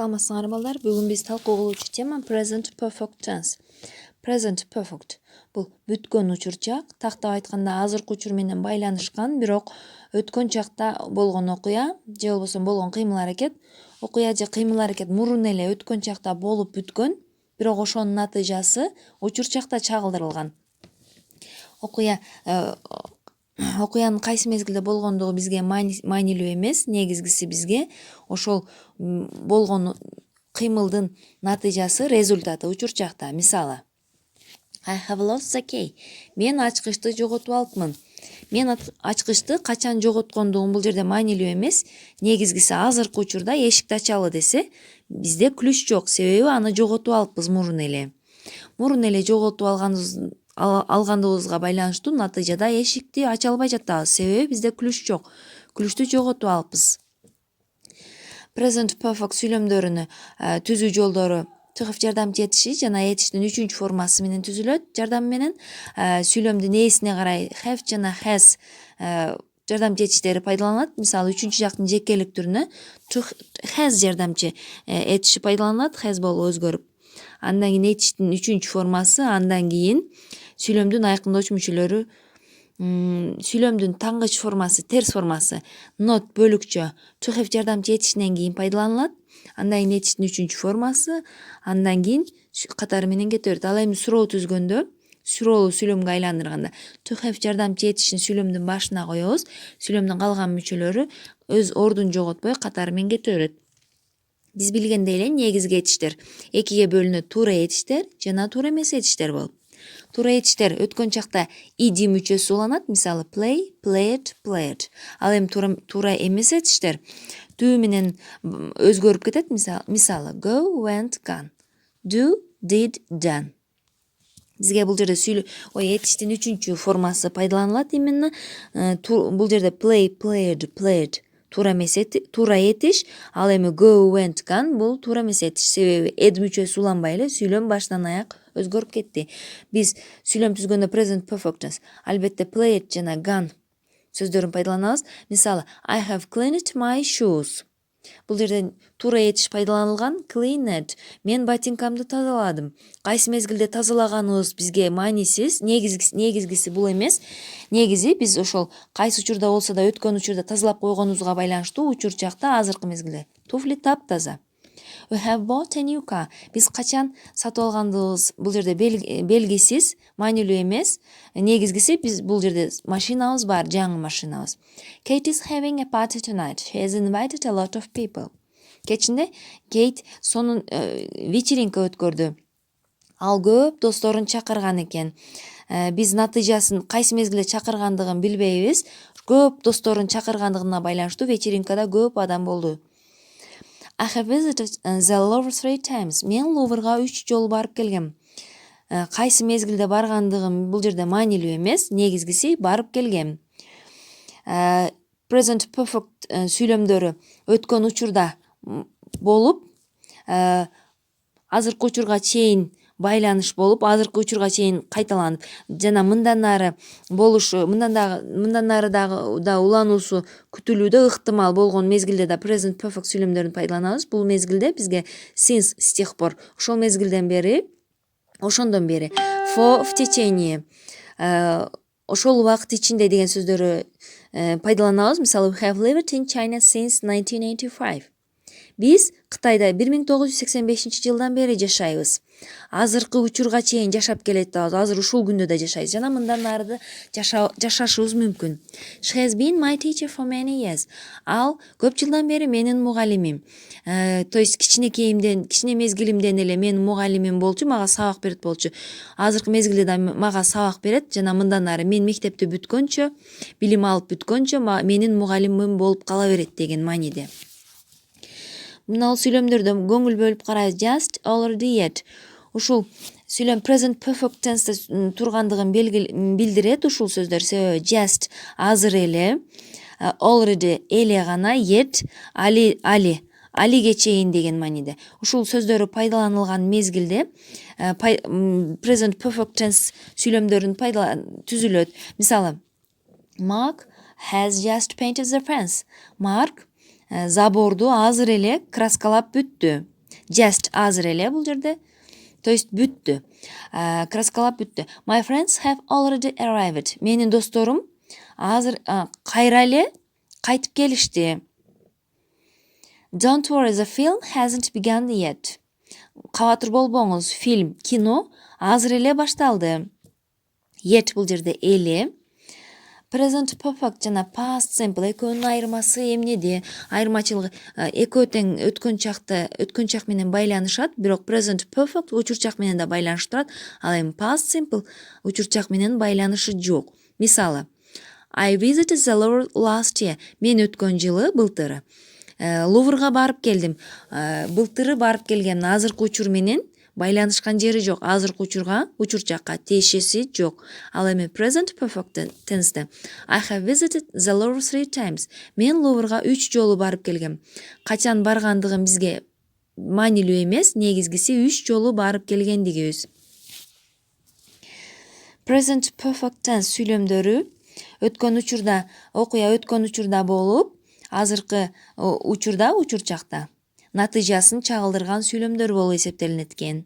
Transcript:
Саламатсыңар балдар, бүгүн биз талкуу кылуучу тема present perfect tense. Present perfect бул бүткөн учурчак, тактап айтканда азыркы учур менен байланышкан, бирок өткөн чакта болгон окуя же болбосо болгон кыймыл-аракет, окуя же кыймыл-аракет мурун эле өткөн чакта болуп бүткөн, бирок ошонун натыйжасы учурчакта чагылдырылган. Окуянын кайсы мезгилде болгондугу бизге маанилүү эмес, негизгиси бизге ошол болгон кыймылдын натыйжасы, результаты учурчакта. Мисалы, I have lost the key. Мен ачкычты жоготуп алыпмын. Мен ачкычты качан жоготкондугум бул жерде маанилүү эмес. Негизгиси азыркы учурда эшикти ачалы десе, бизде ключ жок, себеби аны жоготуп алыппыз мурун эле. Мурун эле жоготуп алгандыгыбызга байланыштуу натыйжада эшикти ача албай жатабыз, себеби бизде ключ жок. Ключтү жоготуп алыппыз. Present perfect сүйлөмдөрүнү түзүү жолдору тыгыф жардамчы этиши жана этиштин 3-чү формасы менен түзүлөт. Жардам менен сүйлөмдүн ээсине карай have жана has жардамчы этиштери пайдаланылат. Мисалы, 3-чү жактын жекелик түрүнө has жардамчы этиши пайдаланылат, has болуп өзгөрүп. Андан кийин этиштин 3-чү формасы, андан кийин сүйлөмдүн айкындоочу мүчөлөрү, сүйлөмдүн тангыч формасы, терс формасы, not бөлүкчө to have жардамчы этишинен кийин пайдаланылат. Андан кийин этиштин 3-чү формасы, андан кийин катары менен кете берет. Ал эми суроо түзгөндө, суроолуу сүйлөмгө айландырганда to have жардамчы этишин сүйлөмдүн башына коебуз. Сүйлөмдүн калган мүчөлөрү өз ордун жоготпой катары менен кете берет. Биз билгендей эле негизги этиштер экиге бөлүнөт: туура этиштер жана туура эмес этиштер болуп. Туура этиштер өткөн чакта id мүчөсү уланат. Мисалы, play, played, played. Ал эми туура эмес этиштер түбү менен өзгөрүп кетет. Мисалы, go, went, gone. Do, did, done. Бизге бул жерде этиштин 3-чү формасы пайдаланылат. Именно бул жерде play, played, played туура эмес туура этиш. Ал эми go, went, gone бул туура эмес этиш. Себеби ed мүчөсү уланбай эле сүйлөм баштан аяк өзгөрүп кетти. Биз сүйлөм түзгөндө present perfect tense албетте played жана gone сөздөрүн пайдаланабыз. Мисалы, I have cleaned my shoes. Бул жерде туура этиш пайдаланылган. Cleaned. Мен ботинкамды тазаладым. Кайсы мезгилде тазалаганыбыз бизге маанисиз. Негизгиси бул эмес. Негизи биз ошол кайсы учурда болсо да өткөн учурда тазалап койгонубузга байланыштуу учурчакта азыркы мезгилде туфли таптаза. We have bought a new car. Биз качан сатып алгандыгыбыз бул жерде белгисиз, маанилүү эмес. Негизгиси биз бул жерде машинабыз бар, жаңы машинабыз. Kate is having a party tonight. She has invited a lot of people. Кечинде Кейт сонун вечеринка өткөрдү. Ал көп досторун чакырган экен. Биз натыйжасын кайсы мезгилде чакыргандыгын билбейбиз. Көп досторун чакыргандыгына байланыштуу вечеринкада көп адам болду. I have visited the Louvre 3 times. Мен Луврга 3 жолу барып келгем. Кайсы мезгилде баргандыгым бул жерде маанилүү эмес. Негизгиси барып келгем. Present perfect сүйлөмдөрү өткөн учурда болуп, азыркы учурга чейин байланыш болуп, азыркы учурга чейин кайталанып, жана мындан нары болушу, мындан нары да улануусу күтүлүүдө ыктымал болгон мезгилде да present perfect сүйлөмдөрүн пайдаланабыз. Бул мезгилде бизге since, с тех пор, ошол мезгилден бери, ошондон бери, for, в течение, ошол убакыт ичинде деген сөздөрү пайдаланабыз. Мисалы, we have lived in China since 1985. Биз Кытайда 1985-жылдан бери жашайбыз. Азыркы учурга чейин жашап келатабыз. Азыр ушул күндө да жашайбыз жана мындан нары да жашашыбыз мүмкүн. She has been my teacher for many years. Ал көп жылдан бери менин мугалимим. То есть кичине мезгилимден эле менин мугалимим болчу, мага сабак берет болчу. Азыркы мезгилде да мага сабак берет жана мындан нары мен мектепти бүткөнчө, билим алып бүткөнчө менин мугалимим болуп кала берет деген мааниде. Мына сүйлөмдөрдө көңүл бөлүп карайбыз. Just, already, yet. Ушул сүйлөм present perfect tense тургандыгын билдирет ушул сөздөр. Себеби just азыр эле, already эле гана, yet алиге чейин деген мааниде. Ушул сөздөрү пайдаланылган мезгилде present perfect tense сүйлөмдөрүн түзүлөт. Мисалы, Mark has just painted the fence. Mark заборду азыр эле краскалап бүттү. Just азыр эле бул жерде. То есть бүттү. Краскалап бүттү. My friends have already arrived. Менин досторум азыр кайра эле кайтып келишти. Don't worry, the film hasn't begun yet. Кабатыр болбоңуз, фильм, кино азыр эле башталды. Yet бул жерде эле. Present perfect жана past simple экөөнүн айырмасы эмнеде? Айырмачылыгы экөө тең өткөн чак менен байланышат, бирок present perfect учурчак менен да байланышы турат. Ал эми past simple учурчак менен байланышы жок. Мисалы, I visited the Louvre last year. Мен өткөн жылы, былтыры, Луврга барып келдим. Былтыры барып келгем. Азыркы учур менен байланышкан жери жок. Азыркы учурга, учурчакка тиешеси жок. Ал эми present perfect tense'те I have visited the Louvre 3 times. Мен Луврга 3 жолу барып келгем. Качан баргандыгым бизге маанилүү эмес, негизгиси 3 жолу барып келгендигибиз. Present perfect tense сүйлөмдөрү өткөн учурда, окуя өткөн учурда болуп, азыркы учурда, учурчакта натыйжасын чагылдырган сүйлөмдөр болуп эсептелинет экен.